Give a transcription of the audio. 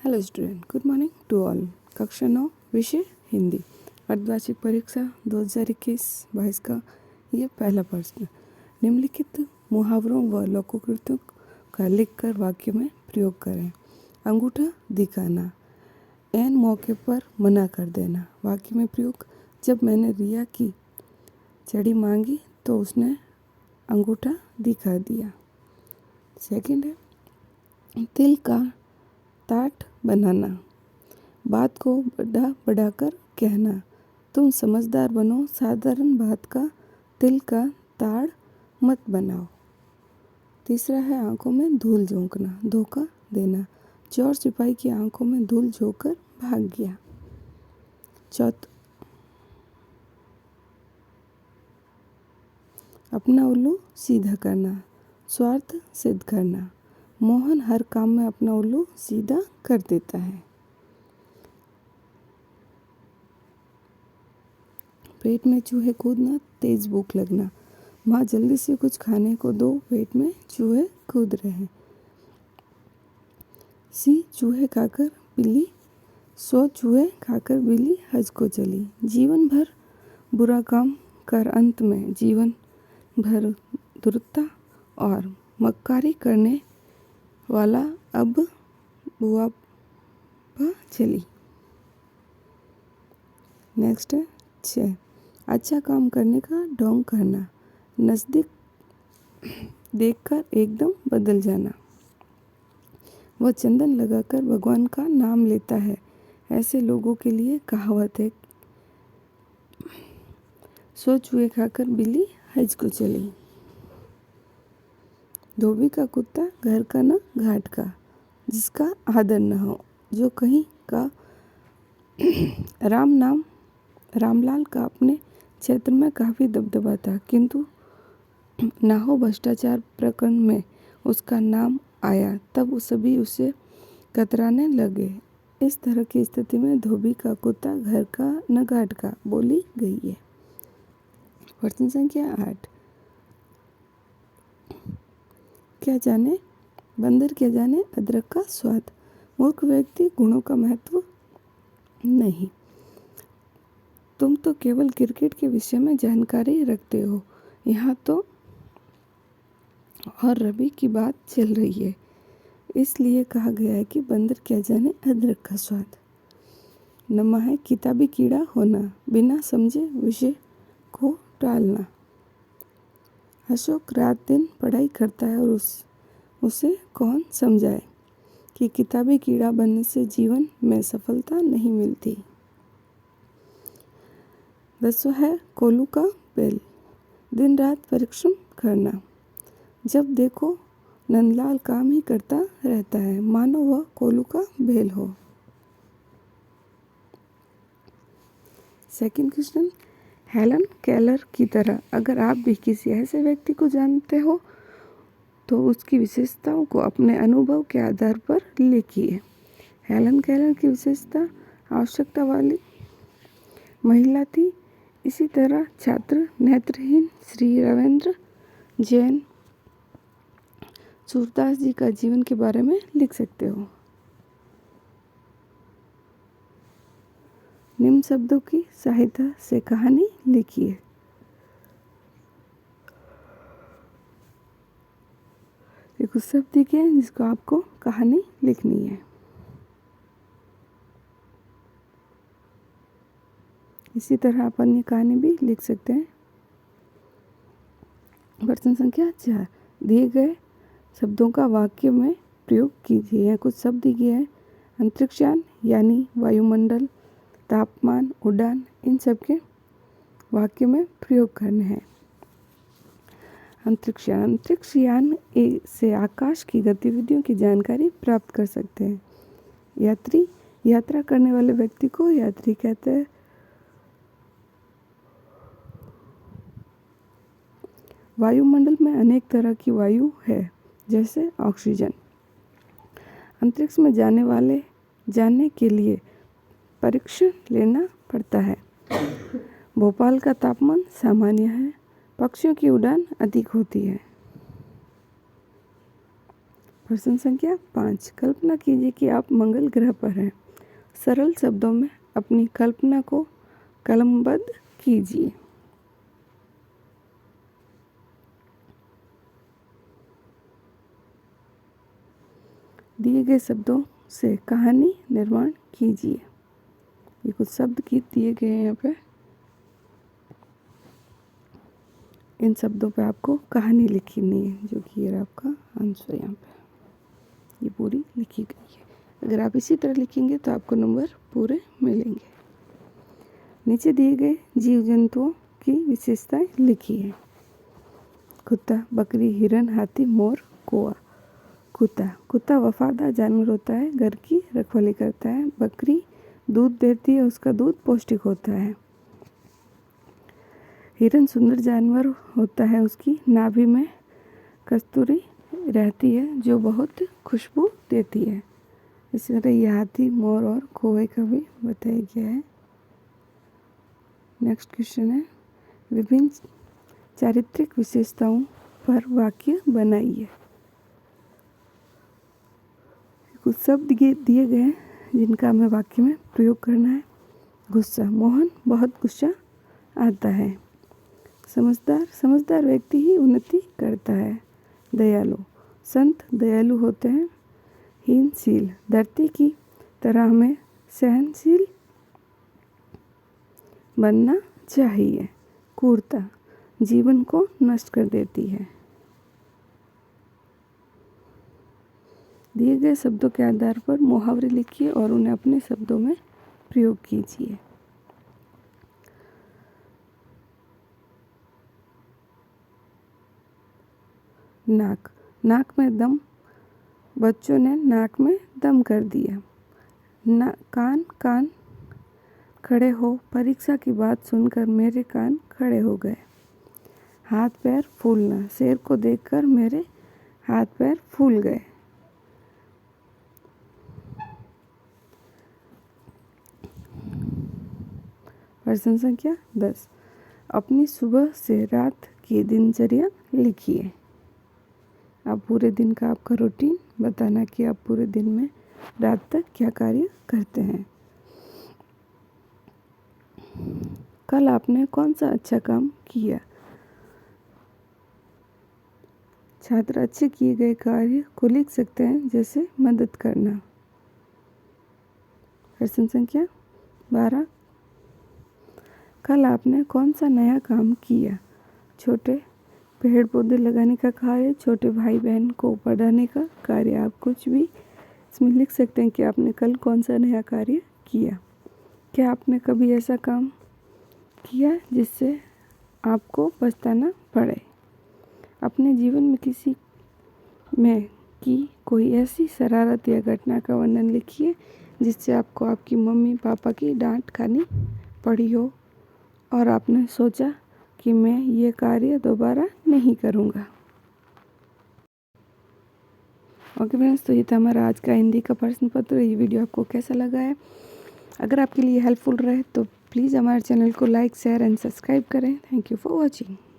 Hello student, good morning to all. कक्षा 9 विषय हिंदी अर्धवार्षिक परीक्षा 2021-22 का ये पहला प्रश्न। निम्नलिखित मुहावरों व लोकोक्तियों का लिखकर वाक्य में प्रयोग करें। अंगूठा दिखाना, ऐन मौके पर मना कर देना। वाक्य में प्रयोग। जब मैंने रिया की छड़ी मांगी तो उसने अंगूठा दिखा दिया। सेकंड है तिल का ताट बनाना, बात को बढ़ाकर कहना। तुम समझदार बनो, साधारण बात का तिल का ताड़ मत बनाओ। तीसरा है आंखों में धूल झोंकना, धोखा देना। चोर सिपाही की आंखों में धूल झोंककर भाग गया। चौथा अपना उल्लू सीधा करना, स्वार्थ सिद्ध करना। मोहन हर काम में अपना उल्लू सीधा कर देता है। पेट में चूहे कूदना, तेज भूख लगना। माँ जल्दी से कुछ खाने को दो, पेट में चूहे कूद रहे हैं। सी चूहे खाकर बिल्ली, 100 चूहे खाकर बिल्ली हज को चली। जीवन भर बुरा काम कर अंत में जीवन भर दुर्ता और मक्कारी करने वाला अब बुआ चली। नेक्स्ट है 6 अच्छा काम करने का ढोंग करना, नज़दीक देखकर एकदम बदल जाना। वह चंदन लगाकर भगवान का नाम लेता है। ऐसे लोगों के लिए कहावत है, 100 चूहे खाकर बिल्ली हज को चली। धोबी का कुत्ता घर का न घाट का, जिसका आदर न हो। जो कहीं का रामलाल का अपने क्षेत्र में काफ़ी दबदबा था, किंतु ना हो भ्रष्टाचार प्रकरण में उसका नाम आया तब सभी उसे कतराने लगे। इस तरह की स्थिति में धोबी का कुत्ता घर का न घाट का बोली गई है। प्रश्न संख्या 8 बंदर क्या जाने अदरक का स्वाद। मूर्ख व्यक्ति गुणों का महत्व नहीं। तुम तो केवल क्रिकेट के विषय में जानकारी रखते हो, यहाँ तो और रवि की बात चल रही है, इसलिए कहा गया है कि बंदर क्या जाने अदरक का स्वाद। नमा है किताबी कीड़ा होना, बिना समझे विषय को टालना। अशोक रात दिन पढ़ाई करता है और उसे कौन समझाए कि किताबी कीड़ा बनने से जीवन में सफलता नहीं मिलती। 10वां है कोल्हू का बैल, दिन रात परिश्रम करना। जब देखो नंदलाल काम ही करता रहता है, मानो वह कोल्हू का बैल हो। सेकंड क्वेश्चन, हेलन केलर की तरह अगर आप भी किसी ऐसे व्यक्ति को जानते हो तो उसकी विशेषताओं को अपने अनुभव के आधार पर लिखिए। हेलन केलर की विशेषता आवश्यकता वाली महिला थी। इसी तरह छात्र नेत्रहीन श्री रविंद्र जैन सूरदास जी का जीवन के बारे में लिख सकते हो। निम्न शब्दों की सहायता से कहानी लिखिए। ये कुछ शब्द दिखे हैं जिसको आपको कहानी लिखनी है। इसी तरह आप अन्य कहानी भी लिख सकते हैं। प्रश्न संख्या 4 दिए गए शब्दों का वाक्य में प्रयोग कीजिए। यहाँ कुछ शब्द दिए हैं, अंतरिक्षयान यानी वायुमंडल, तापमान, उड़ान, इन सब के वाक्य में प्रयोग करने हैं। अंतरिक्षयान से आकाश की गतिविधियों की जानकारी प्राप्त कर सकते हैं। यात्रा करने वाले व्यक्ति को यात्री कहते हैं। वायुमंडल में अनेक तरह की वायु है, जैसे ऑक्सीजन। अंतरिक्ष में जाने के लिए परीक्षण लेना पड़ता है। भोपाल का तापमान सामान्य है, पक्षियों की उड़ान अधिक होती है। प्रश्न संख्या 5, कल्पना कीजिए कि आप मंगल ग्रह पर हैं। सरल शब्दों में अपनी कल्पना को कलमबद्ध कीजिए। दिए गए शब्दों से कहानी निर्माण कीजिए। ये कुछ शब्द गीत दिए गए हैं यहाँ पे। इन शब्दों पे आपको कहानी लिखनी है, जो कि ये आपका आंसर यहाँ पे ये पूरी लिखी गई है। अगर आप इसी तरह लिखेंगे तो आपको नंबर पूरे मिलेंगे। नीचे दिए गए जीव जंतुओं की विशेषताएं लिखी है। कुत्ता, बकरी, हिरन, हाथी, मोर, कौआ। कुत्ता वफादार जानवर होता है, घर की रखवाली करता है। बकरी दूध देती है, उसका दूध पौष्टिक होता है। हिरन सुंदर जानवर होता है, उसकी नाभि में कस्तूरी रहती है जो बहुत खुशबू देती है। इसी तरह ये हाथी, मोर और कौवे का भी बताया गया है। नेक्स्ट क्वेश्चन है, विभिन्न चारित्रिक विशेषताओं पर वाक्य बनाइए। कुछ शब्द दिए गए हैं जिनका हमें वाक्य में प्रयोग करना है। गुस्सा, मोहन बहुत गुस्सा आता है। समझदार व्यक्ति ही उन्नति करता है। दयालु, संत दयालु होते हैं। हीनशील, धरती की तरह हमें सहनशील बनना चाहिए। क्रूरता, जीवन को नष्ट कर देती है। दिए गए शब्दों के आधार पर मुहावरे लिखिए और उन्हें अपने शब्दों में प्रयोग कीजिए। नाक में दम, बच्चों ने नाक में दम कर दिया। कान खड़े हो, परीक्षा की बात सुनकर मेरे कान खड़े हो गए। हाथ पैर फूलना, शेर को देखकर मेरे हाथ पैर फूल गए। प्रश्न संख्या 10, अपनी सुबह से रात की दिनचर्या लिखिए। आप पूरे दिन का आपका रूटीन बताना कि आप पूरे दिन में रात तक क्या कार्य करते हैं। कल आपने कौन सा अच्छा काम किया। छात्र अच्छे किए गए कार्य को लिख सकते हैं, जैसे मदद करना। प्रश्न संख्या 12, कल आपने कौन सा नया काम किया। छोटे पेड़ पौधे लगाने का कार्य, छोटे भाई बहन को पढ़ाने का कार्य। आप कुछ भी इसमें लिख सकते हैं कि आपने कल कौन सा नया कार्य किया। क्या आपने कभी ऐसा काम किया जिससे आपको पछताना पड़े। अपने जीवन में किसी में की कोई ऐसी शरारत या घटना का वर्णन लिखिए जिससे आपको आपकी मम्मी पापा की डांट खानी पड़ी हो और आपने सोचा कि मैं ये कार्य दोबारा नहीं करूँगा। ओके फ्रेंड्स, तो ये था हमारा आज का हिंदी का प्रश्न पत्र। ये वीडियो आपको कैसा लगा है? अगर आपके लिए हेल्पफुल रहे तो प्लीज़ हमारे चैनल को लाइक, शेयर एंड सब्सक्राइब करें। Thank you for watching.